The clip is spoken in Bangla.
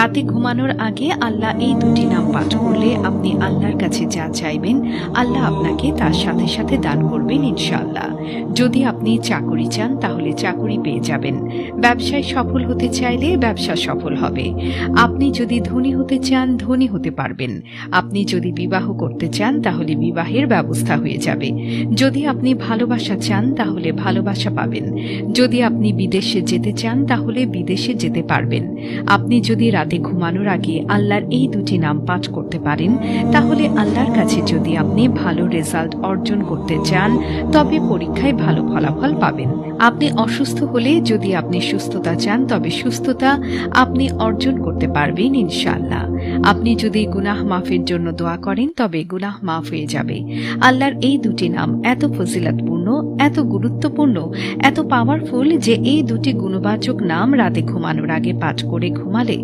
রাতে ঘুমানোর আগে আল্লাহ এই দুটি নাম পাঠ করলে আপনি আল্লাহর কাছে যা চাইবেন আল্লাহ আপনাকে তার সাথে সাথে দান করবেন ইনশাআল্লাহ। যদি আপনি চাকরি চান তাহলে চাকরি পেয়ে যাবেন। ব্যবসায় সফল হতে চাইলে ব্যবসা সফল হবে। আপনি যদি ধনী হতে চান ধনী হতে পারবেন। আপনি যদি বিবাহ করতে চান তাহলে বিবাহের ব্যবস্থা হয়ে যাবে। যদি আপনি ভালোবাসা চান তাহলে ভালোবাসা পাবেন। যদি আপনি বিদেশে যেতে চান তাহলে বিদেশে যেতে পারবেন। আপনি যদি রাতে ঘুমানোর আগে আল্লাহর এই দুটি নাম পাঠ করতে পারেন তাহলে আল্লাহর কাছে যদি আপনি ভালো রেজাল্ট অর্জন করতে চান তবে পরীক্ষায় ভালো ফলাফল পাবেন। আপনি অসুস্থ হলে যদি আপনি সুস্থতা চান তবে সুস্থতা আপনি অর্জন করতে পারবেন ইনশাআল্লাহ। আপনি যদি গুনাহ মাফের জন্য দোয়া করেন তবে গুনাহ মাফ হয়ে যাবে। আল্লাহর এই দুটি নাম এত ফজিলতপূর্ণ, এত গুরুত্বপূর্ণ, এত পাওয়ারফুল যে এই দুটি গুণবাচক নাম রাতে ঘুমানোর আগে পাঠ করে ঘুমালে